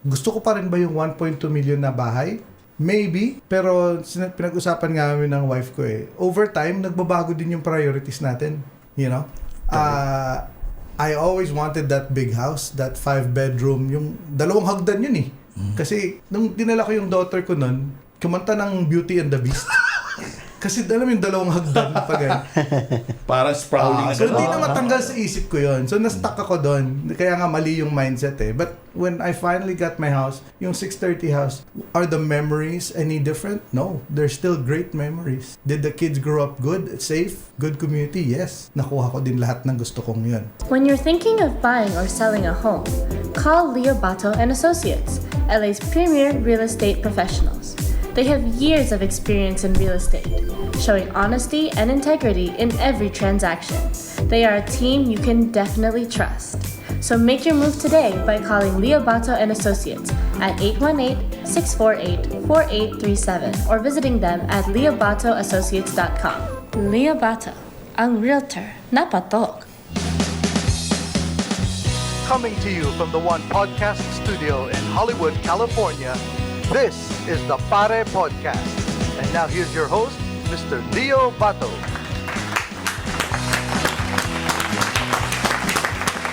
Gusto ko pa rin ba yung 1.2 million na bahay? Maybe, pero pinag-usapan nga namin ng wife ko over time, nagbabago din yung priorities natin. You know? I always wanted that big house, that 5-bedroom, yung 2 hagdan yun Kasi nung dinala ko yung daughter ko nun, kumanta ng Beauty and the Beast. Kasi alam yung 2 hagdan pa ganyan. Parang sprawling. So hindi na matanggal sa isip ko yon. So na-stuck ako doon. Kaya nga mali yung mindset But when I finally got my house, yung 630 house, are the memories any different? No. They're still great memories. Did the kids grow up good, safe, good community? Yes. Nakuha ko din lahat ng gusto kong yun. When you're thinking of buying or selling a home, call Leo Bato and Associates, LA's premier real estate professionals. They have years of experience in real estate, showing honesty and integrity in every transaction. They are a team you can definitely trust. So make your move today by calling Leo Bato and Associates at 818-648-4837 or visiting them at leobatoassociates.com. Leo Bato, ang realtor na patok. Coming to you from the One Podcast Studio in Hollywood, California, this is the Pare Podcast. And now here's your host, Mr. Leo Bato.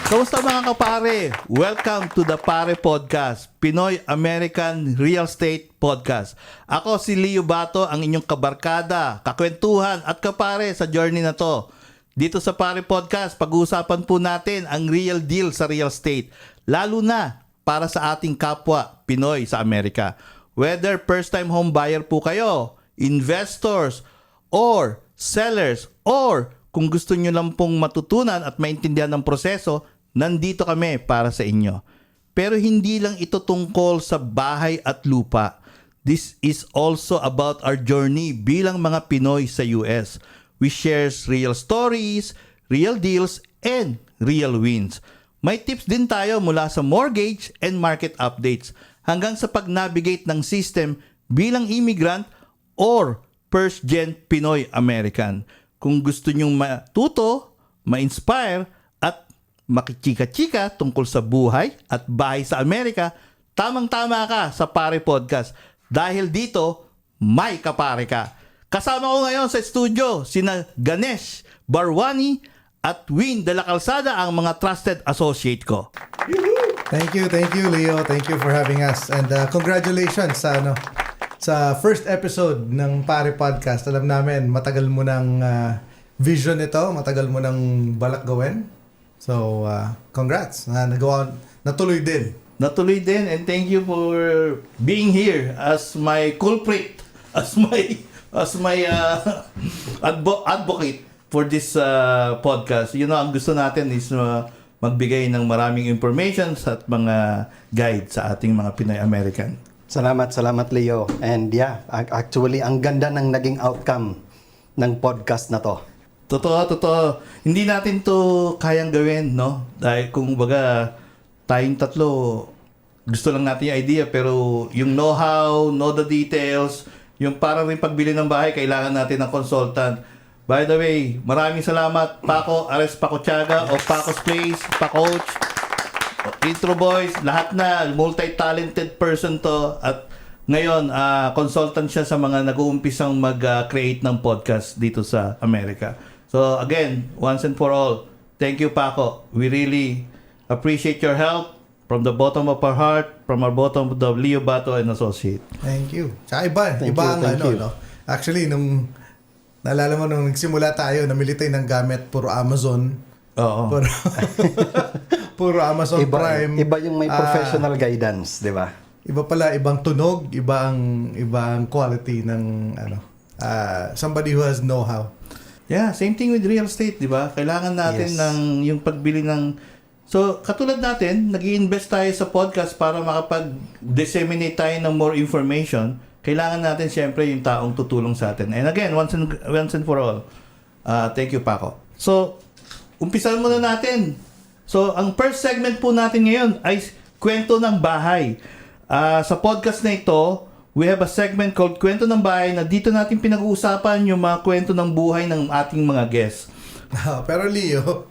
Kamusta mga kapare? Welcome to the Pare Podcast, Pinoy American Real Estate Podcast. Ako si Leo Bato, ang inyong kabarkada, kakwentuhan at kapare sa journey na to. Dito sa Pare Podcast, pag-uusapan po natin ang real deal sa real estate, lalo na para sa ating kapwa Pinoy sa Amerika. Whether first-time home buyer po kayo, investors, or sellers, or kung gusto nyo lang pong matutunan at maintindihan ng proseso, nandito kami para sa inyo. Pero hindi lang ito tungkol sa bahay at lupa. This is also about our journey bilang mga Pinoy sa US. We share real stories, real deals, and real wins. May tips din tayo mula sa mortgage and market updates hanggang sa pag-navigate ng system bilang immigrant or first-gen Pinoy American. Kung gusto nyong matuto, ma-inspire, at makichika-chika tungkol sa buhay at bahay sa Amerika, tamang-tama ka sa Pare Podcast. Dahil dito, may kapare ka. Kasama ko ngayon sa studio sina Ganesh Barwani at Win de la Calzada, ang mga trusted associate ko. Thank you, Leo. Thank you for having us. And congratulations sa first episode ng Pare Podcast. Alam namin, matagal mo ng vision ito, matagal mo ng balak gawin. So, congrats. Natuloy din. Natuloy din, and thank you for being here as my culprit, as my advocate for this podcast. Ang gusto natin is magbigay ng maraming information at mga guide sa ating mga Pinoy American. Salamat Leo. And yeah, actually ang ganda ng naging outcome ng podcast na to. Totoo. Hindi natin to kayang gawin, no? Dahil kung baga tayong tatlo, gusto lang natin yung idea, pero yung know-how, know the details, yung parang rin pagbili ng bahay, kailangan natin ng consultant. By the way, maraming salamat Paco Ares Pacochaga o Paco's Place, Pa-Coach, Intro Boys, lahat na, multi-talented person to, at ngayon, consultant siya sa mga nag-uumpisang mag-create ng podcast dito sa Amerika. So again, once and for all, thank you Paco. We really appreciate your help from the bottom of our heart, from our bottom of the Leo Bato and Associate. Thank you. Tsaka iba ang no? Actually, naalala mo nung nagsimula tayo, namili tayo ng gamit, puro Amazon. Oo. Puro Amazon Prime. Iba yung may professional guidance, di ba? Iba pala, ibang tunog, ibang quality ng somebody who has know-how. Yeah, same thing with real estate, di ba? Kailangan natin ng yung pagbili ng... So, katulad natin, nag-i-invest tayo sa podcast para makapag-disseminate tayo ng more information. Kailangan natin siyempre yung taong tutulong sa atin. And again, once and for all, thank you, Paco. So, umpisan muna natin. So, ang first segment po natin ngayon ay kwento ng bahay. Sa podcast na ito, we have a segment called Kwento ng Bahay na dito natin pinag-uusapan yung mga kwento ng buhay ng ating mga guests. Pero Leo,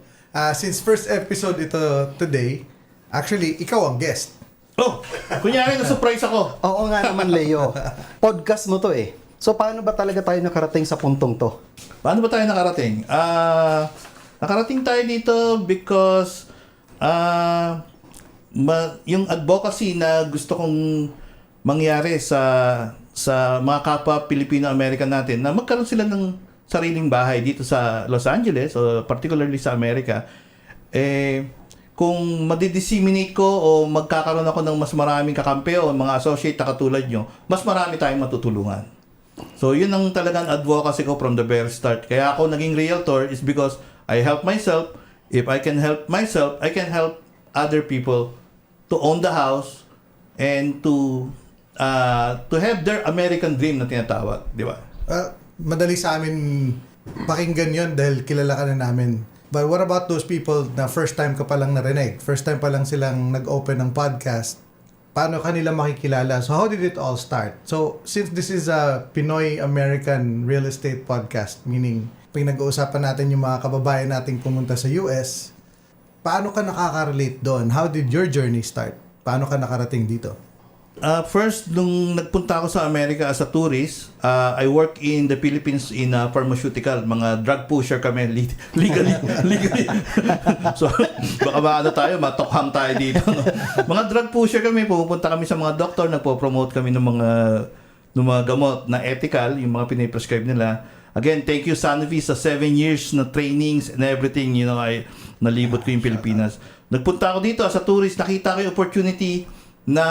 since first episode ito today, actually, ikaw ang guest. Oh, kunyari na-surprise ako. Oo nga naman, Leo. Podcast mo to eh. So, paano ba talaga tayo nakarating sa puntong to? Paano ba tayo nakarating? Nakarating tayo dito because yung advocacy na gusto kong mangyari sa mga kapwa Pilipino-American natin na magkaroon sila ng sariling bahay dito sa Los Angeles o particularly sa Amerika, kung madidisseminate ko o magkakaroon ako ng mas maraming kakampi o mga associate na katulad nyo, mas marami tayong matutulungan. So, yun ang talagang advocacy ko from the very start. Kaya ako naging realtor is because I help myself. If I can help myself, I can help other people to own the house and to have their American dream na tinatawag. Di ba? Madali sa amin pakinggan yon dahil kilala ka na namin. But what about those people na first time ka palang narinig? First time pa lang silang nag-open ng podcast. Paano kanila makikilala? So how did it all start? So since this is a Pinoy-American real estate podcast, meaning pinag-uusapan natin yung mga kababayan nating pumunta sa US, paano ka nakaka-relate doon? How did your journey start? Paano ka nakarating dito? First, nung nagpunta ako sa Amerika as a tourist, I work in the Philippines in pharmaceutical. Mga drug pusher kami, legally. So, baka maano tayo, matokhang tayo dito. No? Mga drug pusher kami, pupunta kami sa mga doktor, nagpo-promote kami ng mga gamot na ethical, yung mga piniprescribe nila. Again, thank you Sanofi sa 7 years na trainings and everything, ay nalibot ko yung Pilipinas. Nagpunta ako dito as a tourist, nakita ko yung opportunity na,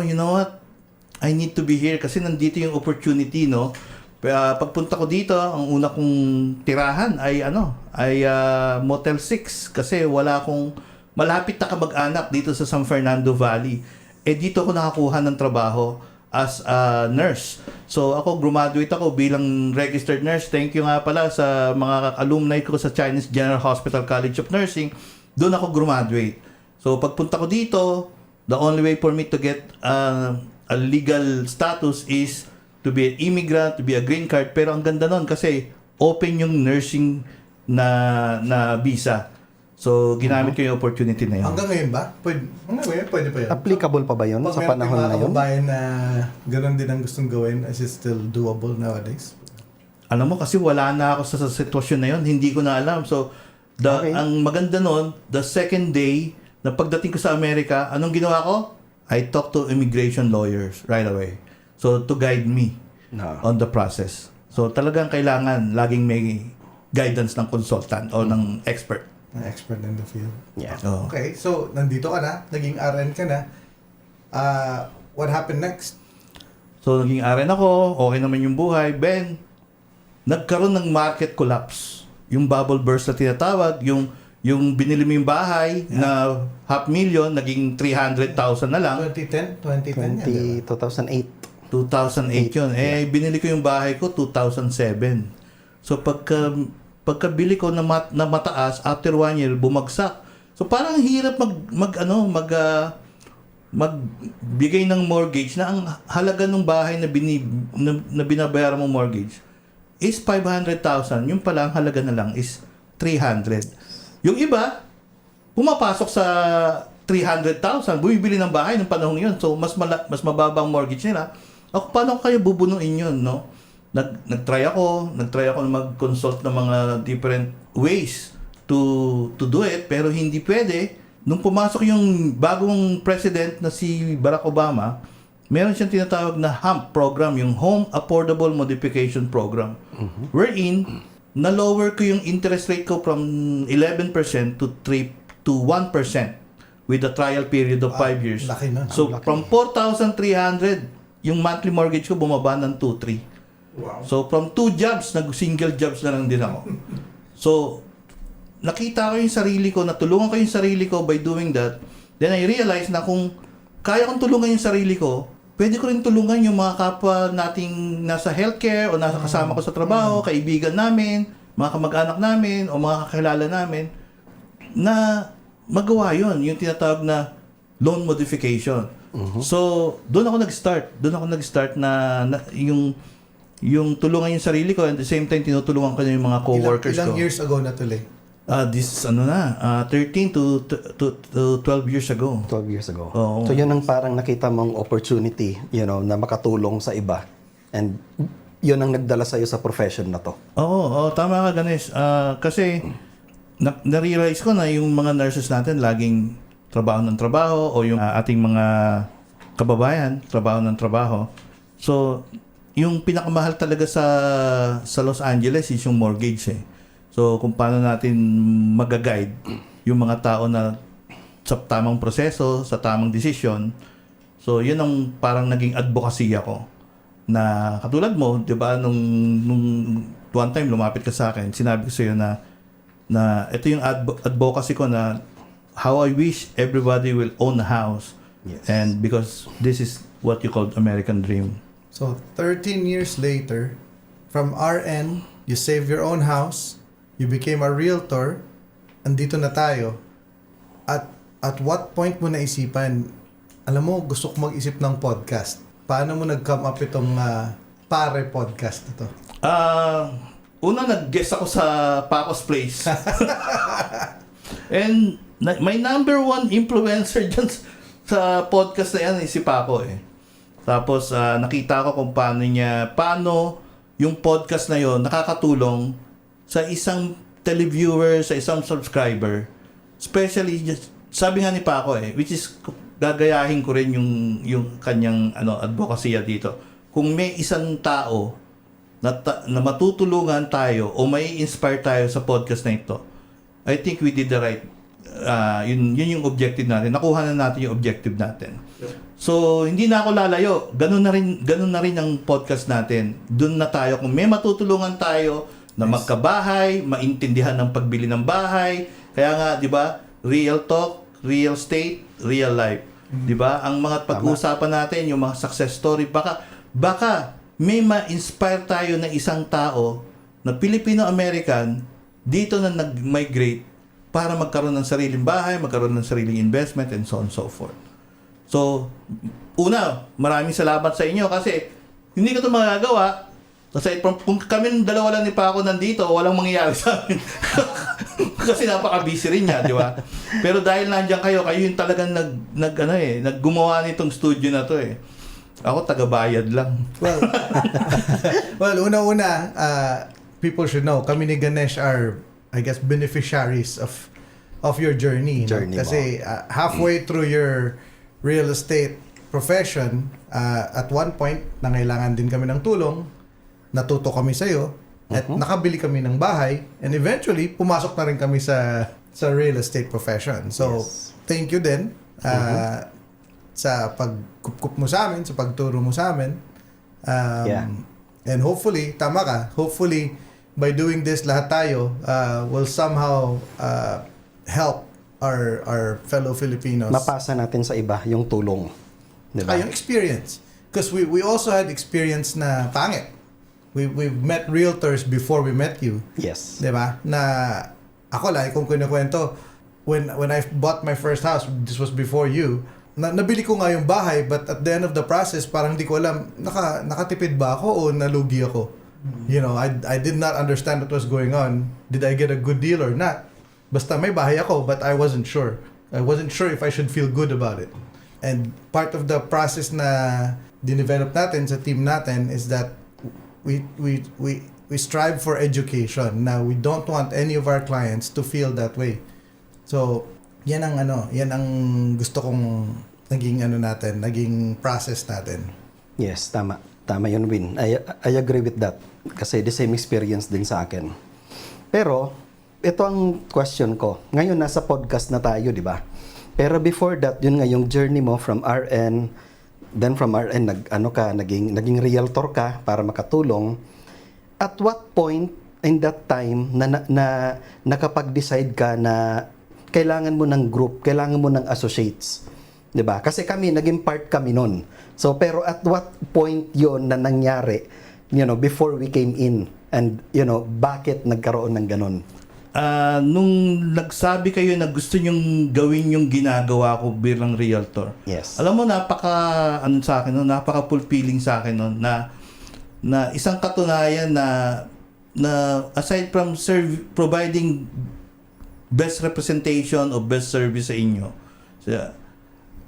you know what, I need to be here kasi nandito yung opportunity, no? Pagpunta ko dito, ang una kong tirahan ay Motel 6 kasi wala akong malapit na kamag-anak dito sa San Fernando Valley. Dito ako nakakuha ng trabaho as a nurse. So ako, graduate ako bilang registered nurse. Thank you nga pala sa mga alumni ko sa Chinese General Hospital College of Nursing. Doon ako graduate. So pagpunta ko dito, the only way for me to get a legal status is to be an immigrant, to be a green card. Pero ang ganda nun kasi open yung nursing na visa. So, ginamit ko yung opportunity na yun. Hanggang ngayon ba? Pwede pa yun? Applicable pa ba yun sa panahon na yun? Pag kababayan na gano'n din ang gustong gawin, is it still doable nowadays? Alam mo, kasi wala na ako sa sitwasyon na yun. Hindi ko na alam. So, ang maganda nun, the second day, na pagdating ko sa Amerika, anong ginawa ko? I talked to immigration lawyers right away. So, to guide me on the process. So, talagang kailangan laging may guidance ng consultant o ng expert. An expert in the field. Yeah. Oh. Okay, so nandito ka na, naging RN ka na. What happened next? So, naging RN ako, okay naman yung buhay. Ben, nagkaroon ng market collapse. Yung bubble burst na tinatawag, yung binili mo yung bahay na 500,000, naging 300,000 na lang. 2010 yan, di ba? 2008. 2008 yun. Binili ko yung bahay ko 2007. So, pagkabili ko na mataas, after 1 year, bumagsak. So, parang hirap magbigay ng mortgage na ang halaga ng bahay na binabayaran mong mortgage is 500,000. Yung pala, ang halaga na lang is 300. Yung iba, pumapasok sa 300,000, bumibili ng bahay ng panahon yun. So, mas mababang mortgage nila. Ako, paano kayo bubunuin yun, no? Nag-try ako na mag-consult ng mga different ways to do it, pero hindi pwede. Nung pumasok yung bagong president na si Barack Obama, meron siyang tinatawag na HAMP program, yung Home Affordable Modification Program. Wherein, na-lower ko yung interest rate ko from 11% to 1% with a trial period of 5 years. Laki na. So, from 4,300, yung monthly mortgage ko bumaba ng 2,300. Wow. So, from 2 jobs, nag-single jobs na lang din ako. So, nakita ko yung sarili ko, natulungan ko yung sarili ko by doing that. Then I realized na kung kaya kong tulungan yung sarili ko, pwede ko rin tulungan yung mga kapwa nating nasa healthcare o nasa kasama ko sa trabaho, kaibigan namin, mga kamag-anak namin o mga kakilala namin na magawa yon, yung tinatawag na loan modification. So, doon ako nag-start na yung tulungan yung sarili ko and at the same time tinutulungan ko yung mga co-workers Ilang ko. years ago na tuloy? This is 13 to 12 years ago. 12 years ago. Oo. So yun ang parang nakita mong opportunity, na makatulong sa iba. And yun ang nagdala sa'yo sa profession na to. Oo, tama ka, Ganesh. Kasi na-realize ko na yung mga nurses natin laging trabaho ng trabaho o yung ating mga kababayan, trabaho ng trabaho. So, yung pinakamahal talaga sa Los Angeles is yung mortgage eh. So, kung paano natin mag-guide yung mga tao na sa tamang proseso, sa tamang desisyon. So, yun ang parang naging advocacy ako. Na katulad mo, 'di ba, nung one time lumapit ka sa akin, sinabi ko sa iyo na ito yung advocacy ko na how I wish everybody will own a house. Yes. And because this is what you call American dream. So, 13 years later, from RN, you save your own house, you became a realtor, andito na tayo. At what point mo naisipan, alam mo, gusto ko mag-isip ng podcast. Paano mo nag-come up itong Pare Podcast ito? Una, nag-guest ako sa Paco's Place. And my number one influencer dyan sa podcast na yan si Paco eh. Tapos nakita ko kung paano yung podcast na yon nakakatulong sa isang televiewer, sa isang subscriber. Especially, sabi nga ni Paco eh, which is gagayahin ko rin yung kanyang advocacy dito. Kung may isang tao na matutulungan tayo o may inspire tayo sa podcast na ito, I think we did the right yun yung objective natin. Nakuha na natin yung objective natin. So, hindi na ako lalayo. Ganun na rin ang podcast natin. Doon na tayo. Kung may matutulungan tayo na magkabahay, maintindihan ng pagbili ng bahay. Kaya nga, di ba, real talk, real estate, real life. Di ba? Ang mga pag-uusapan natin, yung mga success story, baka may ma-inspire tayo na isang tao na Filipino-American dito na nag-migrate para magkaroon ng sariling bahay, magkaroon ng sariling investment, and so on and so forth. So, una, maraming salamat sa inyo kasi hindi ko ito magagawa. Kasi kung kami ng dalawa lang ni Paco nandito, walang mangyayari sa amin. Kasi napaka-busy rin niya, di ba? Pero dahil nandiyan kayo yung talagang naggumawa nitong studio na to eh. Ako taga-bayad lang. Well, una-una, people should know, kami ni Ganesh are, I guess, beneficiaries of your journey. Kasi halfway through your real estate profession, at one point, nangailangan din kami ng tulong, natuto kami sa'yo, at nakabili kami ng bahay, and eventually, pumasok na rin kami sa real estate profession. So, thank you din sa pagkup mo sa amin, sa pagturo mo sa amin. And hopefully, tama ka, hopefully, by doing this, lahat tayo will somehow help our fellow Filipinos. Mapasa natin sa iba yung tulong. Diba? Yung experience. Because we also had experience na pangit. We've met realtors before we met you. Yes. Diba? Na ako lang, kung kinakwento, when I bought my first house, this was before you, nabili ko nga yung bahay, but at the end of the process, parang di ko alam, nakatipid ba ako o nalugi ako? You know, I did not understand what was going on. Did I get a good deal or not? Basta may bahay ako, but I wasn't sure. I wasn't sure if I should feel good about it. And part of the process na dinevelop natin sa team natin is that we strive for education. Now, we don't want any of our clients to feel that way. So, yan ang gusto kong naging process natin. Yes, tama. Tama yun, Win. I agree with that. Kasi the same experience din sa akin. Pero, ito ang question ko. Ngayon, nasa podcast na tayo, di ba? Pero before that, yun nga, yung journey mo from RN, then from RN, naging realtor ka para makatulong. At what point in that time na nakapag-decide ka na kailangan mo ng group, kailangan mo ng associates? 'Di ba? Kasi naging part kami nun. So, pero at what point yon na nangyari, before we came in, and, bakit nagkaroon ng ganun? Nung nagsabi kayo na gusto nyong gawin yung ginagawa ko bilang realtor. Yes. Alam mo, sa akin, napaka-fulfilling sa akin na isang katunayan na aside from providing best representation o best service sa inyo. So,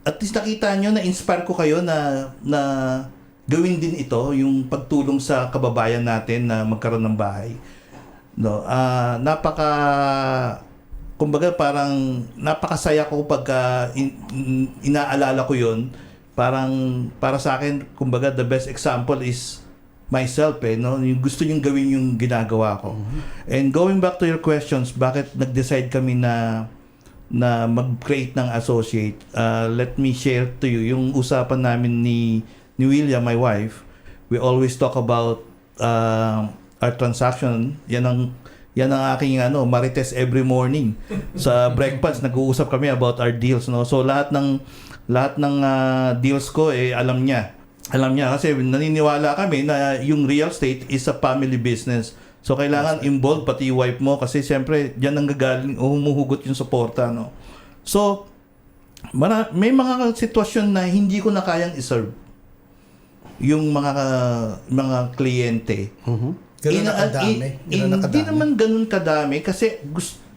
at least nakita nyo, na-inspire ko kayo na gawin din ito, yung pagtulong sa kababayan natin na magkaroon ng bahay. No, kumbaga parang napakasaya ko pagka inaalala ko yon. Parang para sa akin, kumbaga the best example is myself, no? Yung gusto niyong gawin yung ginagawa ko. And going back to your questions, bakit nag-decide kami na mag-create ng associate? Let me share to you yung usapan namin ni William, my wife. We always talk about our transaction. Yan ang aking marites every morning. Sa breakfast nag-uusap kami about our deals, no. So lahat ng deals ko alam niya. Alam niya kasi naniniwala kami na yung real estate is a family business. So kailangan involved pati yung wife mo kasi siyempre diyan ang gagaling humuhugot yung suporta, no. So may mga sitwasyon na hindi ko na kayang i-serve yung mga kliyente. Ganun na kadami. Hindi naman ganun kadami kasi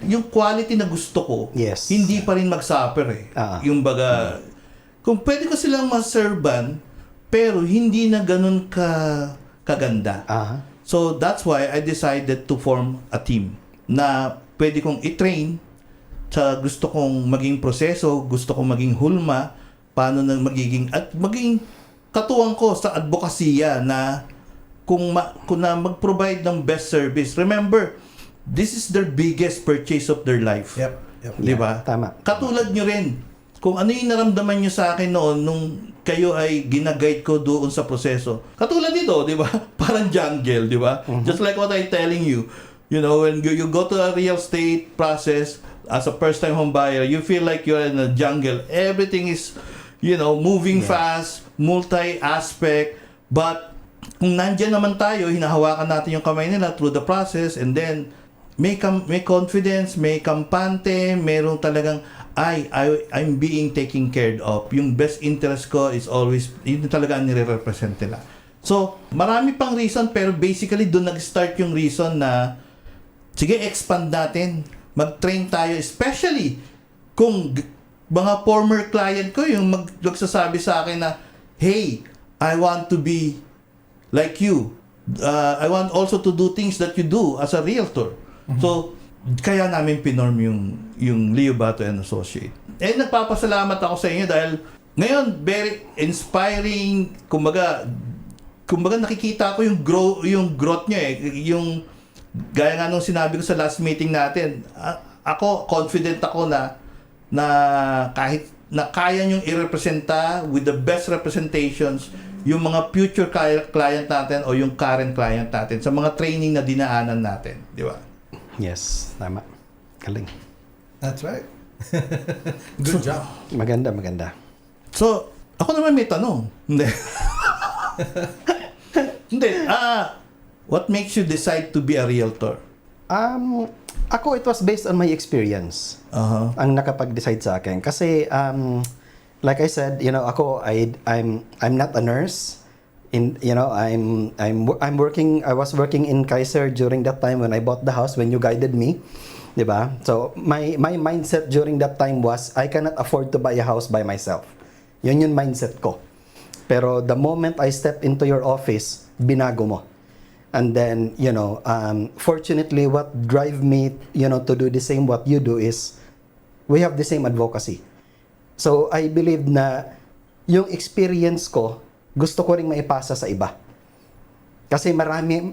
yung quality na gusto ko, Yes. hindi pa rin mag-suffer Yung baga, kung pwede ko silang ma-servan, pero hindi na ganun kaganda. So that's why I decided to form a team na pwede kong i-train sa gusto kong maging proseso, gusto kong maging hulma, paano na maging katuwang ko sa advokasya na kung na mag-provide ng best service. Remember, this is their biggest purchase of their life. Yep. Di ba? Tama. Katulad nyo rin, kung ano yung naramdaman nyo sa akin noon nung kayo ay ginaguide ko doon sa proseso. Katulad dito, di ba? Parang jungle, di ba? Just like what I'm telling you. You know, when you go to a real estate process as a first-time home buyer, you feel like you're in a jungle. Everything is, moving fast, multi-aspect, but kung nandiyan naman tayo, hinahawakan natin yung kamay nila through the process, and then may confidence, may kampante, merong talagang I'm being taken care of. Yung best interest ko is always, yun talaga ang nire-represent nila. So, marami pang reason, pero basically doon nag-start yung reason na sige, expand natin. Mag-train tayo, especially kung mga former client ko yung magsasabi sa akin na, hey, I want to be like you. I want also to do things that you do as a realtor. So, kaya namin pinorm yung Leo Bato and Associate. Nagpapasalamat ako sa inyo dahil ngayon, very inspiring. Kumbaga nakikita ko yung growth nyo yung gaya nga nung sinabi ko sa last meeting natin, ako, confident ako na kahit na kaya nyong i-representa with the best representations yung mga future client natin o yung current client natin sa mga training na dinaanan natin, di ba? Yes, tama. Galing. That's right. Good job. Maganda. So, ako naman may tanong. Hindi. What makes you decide to be a realtor? Ako, it was based on my experience. Ang nakapag-decide sa akin. Kasi, like I said, ako, I'm not a nurse. I was working in Kaiser during that time when I bought the house, when you guided me, diba? So my mindset during that time was I cannot afford to buy a house by myself. Yun yung mindset ko. Pero the moment I stepped into your office, binago mo. And then, fortunately, what drive me, to do the same what you do is we have the same advocacy. So I believe na yung experience ko, gusto ko ring maipasa sa iba. Kasi marami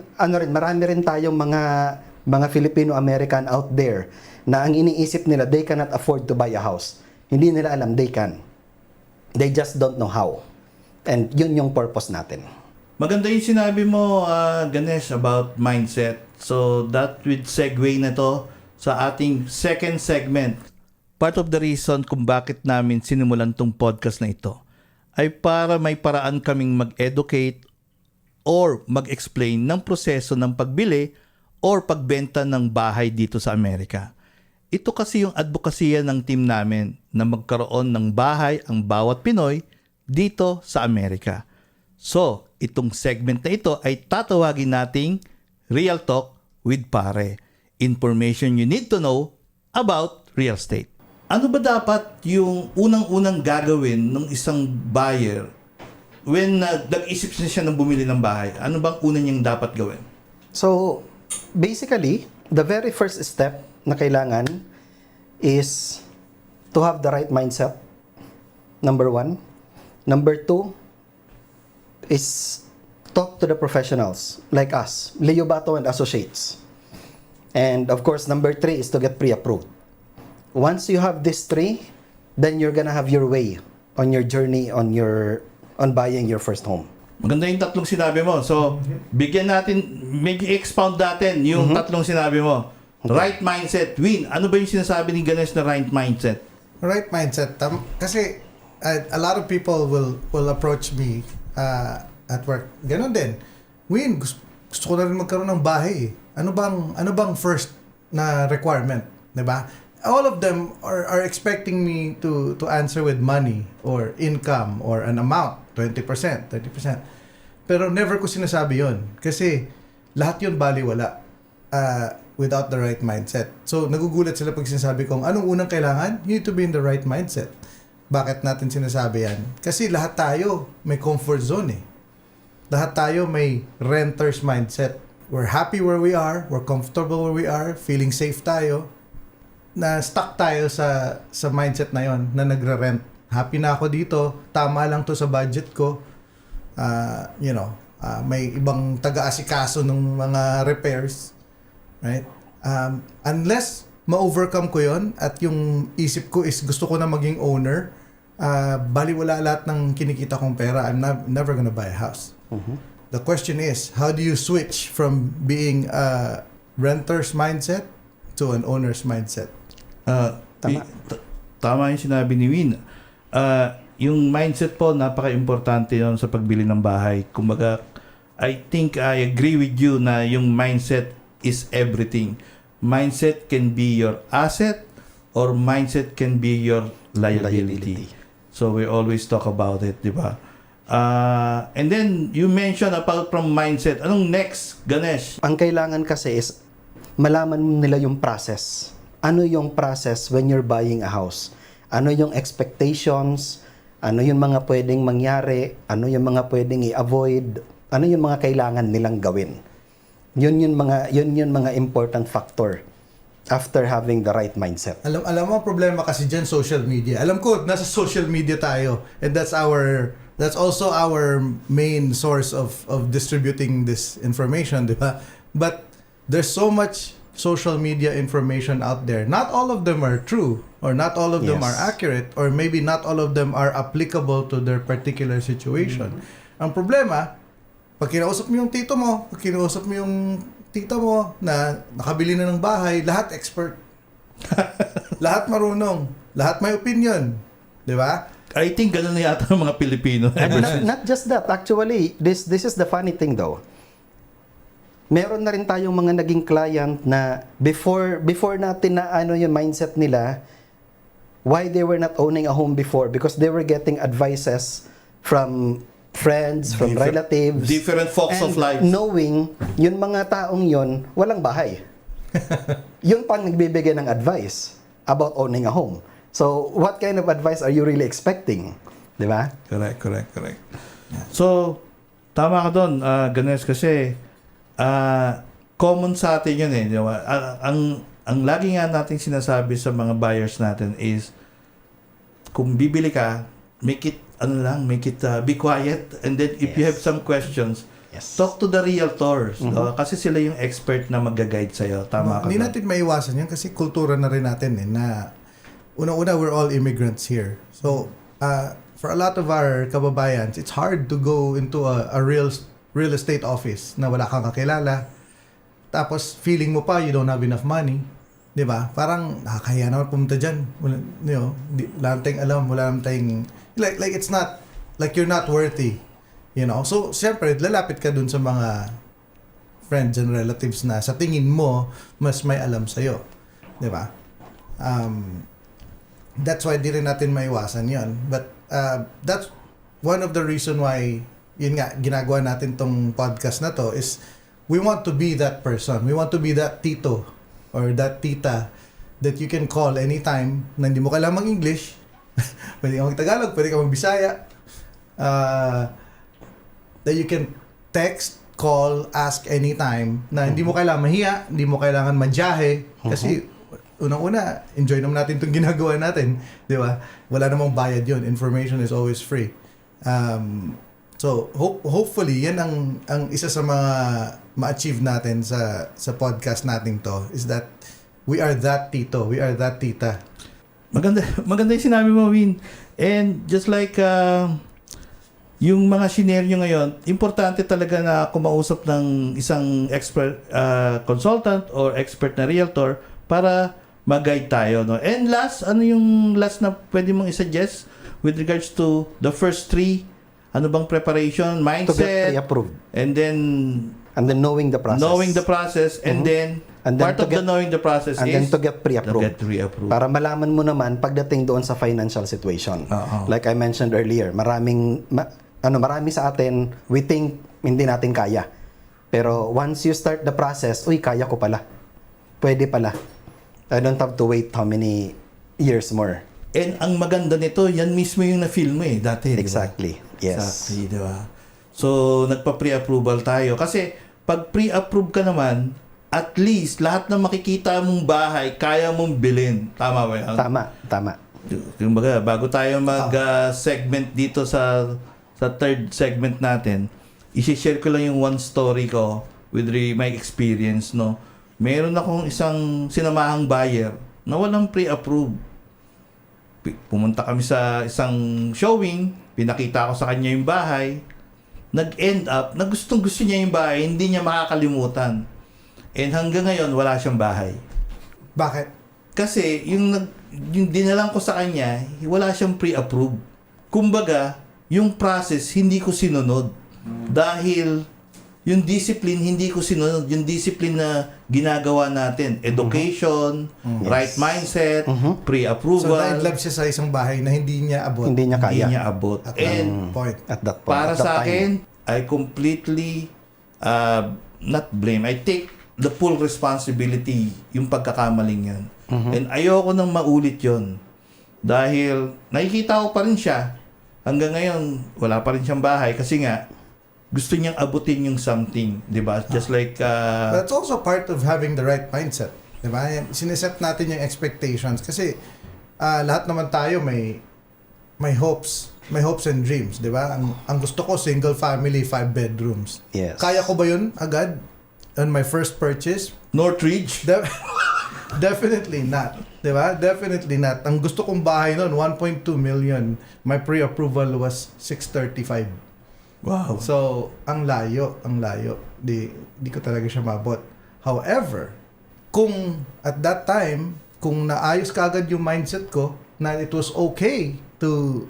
rin tayong mga Filipino-American out there na ang iniisip nila, they cannot afford to buy a house. Hindi nila alam, they can. They just don't know how. And yun yung purpose natin. Maganda yung sinabi mo, Ganesh, about mindset. So that would segue na to sa ating second segment. Part of the reason kung bakit namin sinimulan tong podcast na ito ay para may paraan kaming mag-educate or mag-explain ng proseso ng pagbili or pagbenta ng bahay dito sa Amerika. Ito kasi yung advokasya ng team namin na magkaroon ng bahay ang bawat Pinoy dito sa Amerika. So, itong segment na ito ay tatawagin nating Real Talk with Pare. Information you need to know about real estate. Ano ba dapat yung unang-unang gagawin ng isang buyer when nag-isip na siya ng bumili ng bahay? Ano bang una niyang dapat gawin? So, basically, the very first step na kailangan is to have the right mindset. Number 1. Number 2 is talk to the professionals like us, Leo Bato and Associates. And of course, number 3 is to get pre-approved. Once you have these 3, then you're gonna have your way on your journey on buying your first home. Maganda yung tatlong sinabi mo. So, bigyan natin, medyo expound natin yung tatlong sinabi mo. Right mindset. Win, ano ba yung sinasabi ni Ganesh na right mindset? Right mindset. Kasi a lot of people will approach me at work. Ganon din. Win, gusto ko na rin magkaroon ng bahay. Ano bang first na requirement, 'di ba? All of them are expecting me to answer with money or income or an amount, 20%, 30%. Pero never ko sinasabi 'yon kasi lahat 'yon baliwala without the right mindset. So nagugulat sila pag sinasabi kong anong unang kailangan? You need to be in the right mindset. Bakit natin sinasabi yan? Kasi lahat tayo may comfort zone eh. Lahat tayo may renter's mindset. We're happy where we are, we're comfortable where we are, feeling safe tayo. Na stuck tayo sa mindset na yon na nagre-rent. Happy na ako dito, tama lang to sa budget ko. May ibang taga-asikaso ng mga repairs. Right? Unless ma-overcome ko yon at yung isip ko is gusto ko na maging owner, baliwala lahat ng kinikita kong pera, I'm never gonna buy a house. The question is, how do you switch from being a renter's mindset to an owner's mindset? Tama yung sinabi ni Win. Yung mindset po, napaka-importante yun sa pagbili ng bahay. Kumbaga, I think I agree with you na yung mindset is everything. Mindset can be your asset or mindset can be your liability. So we always talk about it, di ba? And then you mentioned apart from mindset, anong next, Ganesh? Ang kailangan kasi is malaman nila yung process. Ano yung process when you're buying a house? Ano yung expectations? Ano yung mga pwedeng mangyari? Ano yung mga pwedeng i-avoid? Ano yung mga kailangan nilang gawin? Yun yung mga important factor after having the right mindset. Alam mo ang problema kasi diyan social media. Alam ko nasa social media tayo and that's also our main source of distributing this information, di ba? But there's so much social media information out there. Not all of them are true or not all of them are accurate or maybe not all of them are applicable to their particular situation. Ang problema, pag kinausap mo yung tito mo, pag kinausap mo yung tita mo na nakabili na ng bahay, lahat expert. Lahat marunong. Lahat may opinion. Di ba? I think ganun na yata ang mga Pilipino. Not just that. Actually, this is the funny thing though. Meron na rin tayong mga naging client na before natin na ano yung mindset nila, why they were not owning a home before, because they were getting advices from friends, from relatives, different walks of life, knowing yung mga taong yon walang bahay. Yun pang nagbibigay ng advice about owning a home. So what kind of advice are you really expecting, di ba? Correct. So tama ka doon, Ganesh, kasi common sa atin yun eh, di ba? Ang lagi nga nating sinasabi sa mga buyers natin is kung bibili ka, make it be quiet, and then if you have some questions, talk to the realtors. Kasi sila yung expert na mag-guide sa'yo. Tama ka. Hindi natin maiwasan yan kasi kultura na rin natin na una-una, we're all immigrants here. So, for a lot of our kababayans, it's hard to go into a real estate office na wala kang kakilala. Tapos, feeling mo pa, you don't have enough money. Di ba? Parang, nakakaya naman pumunta dyan. Wala naman tayong alam, wala naman tayong... Like it's not, like you're not worthy. So, siyempre, lalapit ka dun sa mga friends and relatives na sa tingin mo, mas may alam sa'yo. Di ba? That's why di rin natin maiwasan yon. But that's one of the reason why, yun nga, ginagawa natin tong podcast na to is we want to be that person. We want to be that tito or that tita that you can call anytime na hindi mo kailangan mag-English. Pwede ka mag-Tagalog, pwede ka mag-Bisaya. That you can text, call, ask anytime na hindi mo kailangan mahiya, hindi mo kailangan madyahe. Kasi unang-una, enjoy naman natin itong ginagawa natin. Di ba? Wala namang bayad yun. Information is always free. So, hopefully, yan ang isa sa mga ma-achieve natin sa podcast natin to is that we are that tito, we are that tita. Maganda yung sinabi mo, Win. And just like yung mga shinare nyo ngayon, importante talaga na kumausap ng isang expert consultant or expert na realtor para mag-guide tayo. No? And last, ano yung last na pwede mong isuggest with regards to the first three? Ano bang preparation, To get mindset, pre-approved. and then Knowing the process. and then And then part to of the get- knowing the process And is then to get pre-approved. to get pre-approved. Para malaman mo naman pagdating doon sa financial situation. Oo. Like I mentioned earlier, marami sa atin, we think hindi natin kaya. Pero once you start the process, uy, kaya ko pala. Pwede pala. I don't have to wait how many years more. And ang maganda nito, yan mismo yung na-feel mo dati. di ba? Exactly. Yes. Exactly, di ba? So, nagpa-pre-approval tayo. Kasi, pag pre-approve ka naman, at least, lahat ng makikita mong bahay, kaya mong bilhin. Tama ba yan? Tama. Kumbaga, bago tayo mag-segment dito sa third segment natin, isi-share ko lang yung one story ko with my experience, no? Meron akong isang sinamahang buyer na walang pre-approve. Pumunta kami sa isang showing, pinakita ko sa kanya yung bahay, nag-end up na gustong-gusto niya yung bahay, hindi niya makakalimutan. And hanggang ngayon, wala siyang bahay. Bakit? Kasi yung dinalang ko sa kanya, wala siyang pre-approve. Kumbaga, yung process hindi ko sinunod. Dahil yung discipline hindi ko sinunod, yung discipline na ginagawa natin, education, right mindset, So, pre-approval, na-in-love siya sa isang bahay na hindi niya abot. Hindi niya kaya. hindi niya abot. At And point. At that point. para at that sa time. akin, I completely not blame. I take the full responsibility yung pagkakamaling yun. And ayoko nang maulit yun. Dahil nakikita ko pa rin siya. Hanggang ngayon, wala pa rin siyang bahay kasi nga, gusto niyang abutin yung something. Di ba? Just like... That's also part of having the right mindset. Di ba? Siniset natin yung expectations. Kasi lahat naman tayo may hopes. May hopes and dreams. Di ba? Ang gusto ko, single family, 5 bedrooms. Yes. Kaya ko ba yun agad? On my first purchase? Northridge. Definitely not. Di ba? Definitely not. Ang gusto kong bahay noon, 1.2 million. My pre-approval was 635. Wow. So, ang layo. Di ko talaga siya mabot. However, kung at that time, kung naayos kaagad yung mindset ko na it was okay to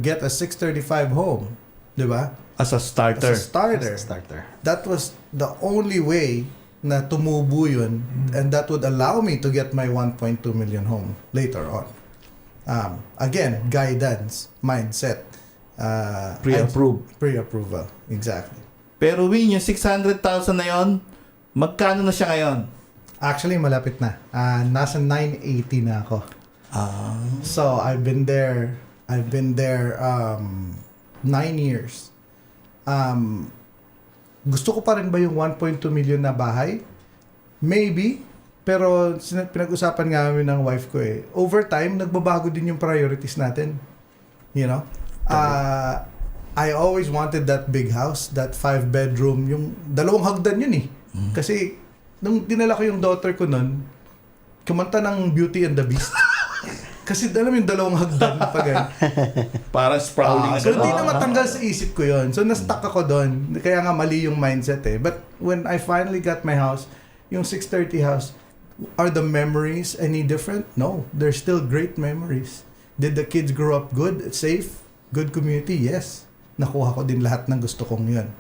get a 635 home, di ba? As a starter. As a starter. Starter. That was the only way na tumubo yun, and that would allow me to get my 1.2 million home later on. Again, guidance, mindset, pre-approval. Exactly. Pero Win, yung 600,000 na yon, magkano na siya ngayon? Actually, malapit na. Nasa 980 na ako. So, I've been there 9 years. Gusto ko pa rin ba yung 1.2 million na bahay? Maybe. Pero pinag-usapan nga namin ng wife ko over time, nagbabago din yung priorities natin. You know? I always wanted that big house, that 5 bedroom, yung 2 hagdan yun Kasi, nung dinala ko yung daughter ko nun, kumanta ng Beauty and the Beast. Kasi alam mo yung 2 hagdan pa ganyan. Para sprawling. So hindi na matanggal sa isip ko yon. So na-stuck ako doon. Kaya nga mali yung mindset But when I finally got my house, yung 630 house, are the memories any different? No. They're still great memories. Did the kids grow up good, safe, good community? Yes. Nakuha ko din lahat ng gusto kong yun.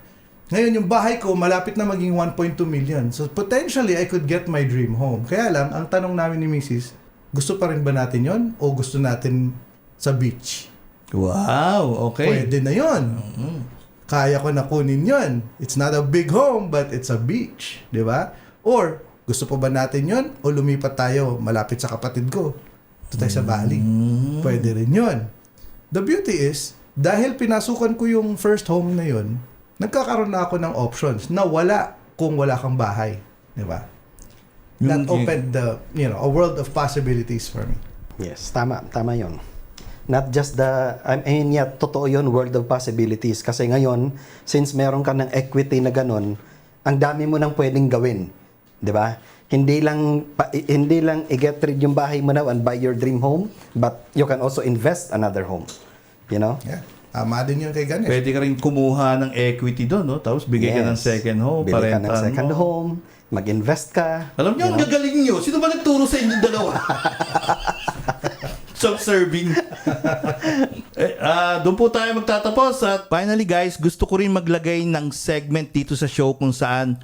Ngayon, yung bahay ko, malapit na maging 1.2 million. So potentially, I could get my dream home. Kaya lang, ang tanong namin ni Mrs., gusto pa rin ba natin yon o gusto natin sa beach? Wow, okay. Pwede na yon. Kaya ko na kunin yon. It's not a big home, but it's a beach. Di ba? Or, Gusto pa ba natin yon o lumipat tayo malapit sa kapatid ko? Ito tayo sa Bali. Pwede rin yon. The beauty is, dahil pinasukan ko yung first home na yon, nagkakaroon na ako ng options na wala kung wala kang bahay. Di ba? That opened a world of possibilities for me. Yes, tama yon. Not just totoo yun, world of possibilities. Kasi ngayon, since meron ka ng equity na ganun, ang dami mo nang pwedeng gawin. Di ba? Hindi lang i-get rid yung bahay mo now and buy your dream home, but you can also invest another home. You know? Yeah. Tama din yun kay Ganesh. Pwede ka rin kumuha ng equity doon, no? Tapos bigay ka ng second home, Bili ka ng parentahan second mo. home, mag-invest ka. Alam niyo, ang gagaling niyo. Sino ba nagturo sa inyo dalawa? Self-serving. Doon po tayo magtatapos. At finally guys, gusto ko rin maglagay ng segment dito sa show kung saan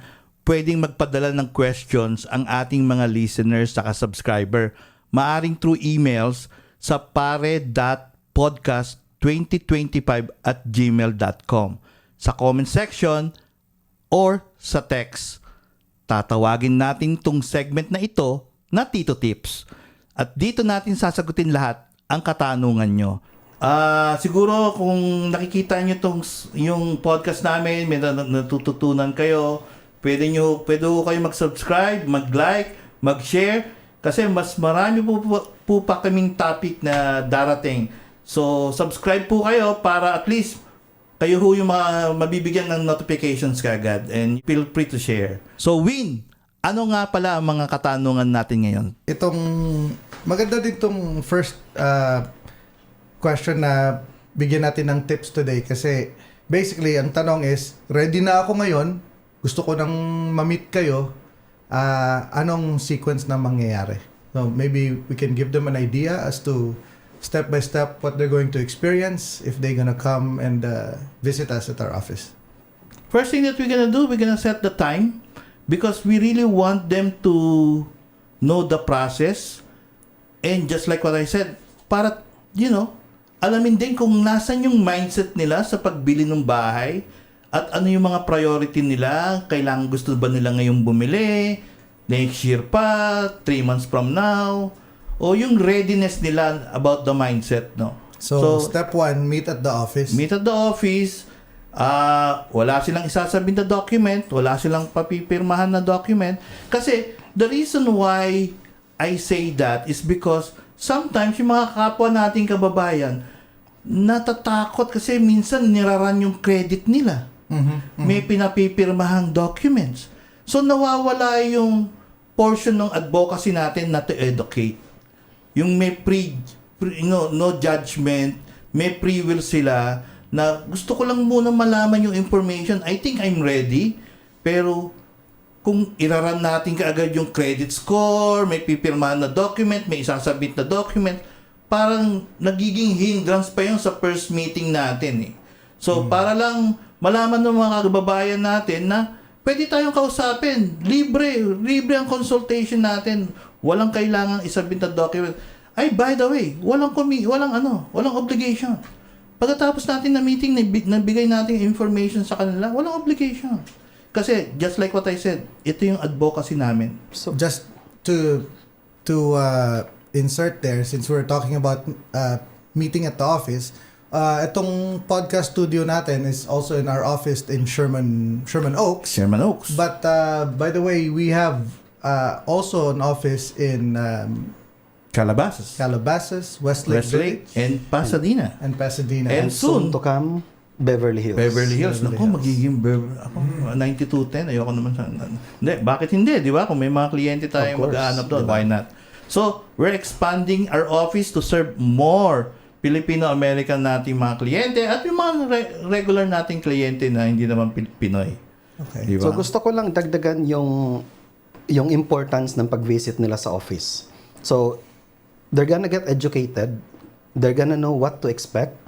pwedeng magpadala ng questions ang ating mga listeners saka subscriber. Maaring through emails sa pare.podcast2025@gmail.com, sa comment section or sa text. Tatawagin natin tong segment na ito na Tito Tips. At dito natin sasagutin lahat ang katanungan nyo. Siguro kung nakikita nyo yung podcast namin, may natututunan kayo, pwede ko kayo mag-subscribe, mag-like, mag-share, kasi mas marami po pa kaming topic na darating. So, subscribe po kayo para at least kayo ho yung mabibigyan ng notifications kaagad, and feel free to share. So, Win, ano nga pala ang mga katanungan natin ngayon? Maganda din itong first question na bigyan natin ng tips today kasi basically ang tanong is, ready na ako ngayon, gusto ko nang ma-meet kayo, anong sequence na mangyayari? So maybe we can give them an idea as to step by step what they're going to experience if they're gonna come and visit us at our office. First thing that we're gonna do, we're gonna set the time because we really want them to know the process. And just like what I said, para, alamin din kung nasan yung mindset nila sa pagbili ng bahay at ano yung mga priority nila, kailangan gusto ba nila ngayong bumili, next year pa, 3 months from now, o yung readiness nila about the mindset, no? So step 1, meet at the office. Meet at the office. Wala silang isasabihin na document, wala silang papipirmahan na document. Kasi the reason why I say that is because sometimes yung mga kapwa nating kababayan natatakot kasi minsan niraran yung credit nila. May pinapipirmahang documents. So nawawala yung portion ng advocacy natin na to educate. Yung may no judgment, may free will sila na gusto ko lang muna malaman yung information. I think I'm ready, pero kung iraran natin kaagad yung credit score, may pipirmahan na document, may isasabit na document, parang nagiging hindrance pa yun sa first meeting natin eh. So, para lang malaman ng mga kababayan natin na pwede tayong kausapin. Libre ang consultation natin. Walang kailangang isabit na document. Ay, by the way, walang obligation. Pagkatapos natin na meeting, nabigay natin information sa kanila, walang obligation. Kasi, just like what I said, ito yung advocacy namin. So just to insert there, since we're talking about meeting at the office, itong podcast studio natin is also in our office in Sherman Oaks. Sherman Oaks. But by the way, we have also an office in Calabasas, Westlake Village, and Pasadena. and Pasadena. And soon To come, Beverly Hills. Beverly Hills. Beverly Naku, Hills. magiging 9210. Ayoko naman sa... Hindi, bakit hindi? Di ba? Kung may mga kliyente tayo Of course, mag-aanap doon, diba? why not? So, we're expanding our office to serve more Filipino-American nating mga kliyente at yung mga regular nating kliyente na hindi naman Pinoy. Okay. Di ba? So gusto ko lang dagdagan yung importance ng pag-visit nila sa office. So, they're gonna get educated. They're gonna know what to expect.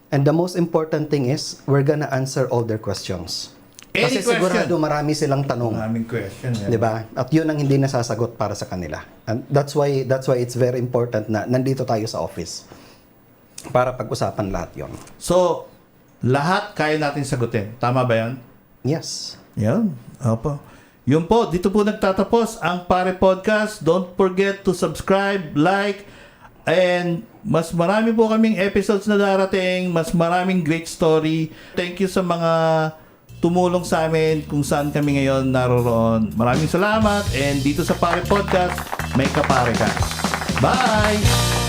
And the most important thing is, we're gonna answer all their questions. Any Kasi sigurado question? marami silang tanong. Maraming question. Di ba? At yun ang hindi nasasagot para sa kanila. And that's why it's very important na nandito tayo sa office para pag-usapan lahat yon. So, lahat kaya natin sagutin. Tama ba yan? Yes. Yan. Opo. Yun po, dito po nagtatapos ang Pare Podcast. Don't forget to subscribe, like, and mas marami po kaming episodes na darating, mas maraming great story. Thank you sa mga tumulong sa amin kung saan kami ngayon naroroon. Maraming salamat, and dito sa Pare Podcast, may kapare ka. Bye!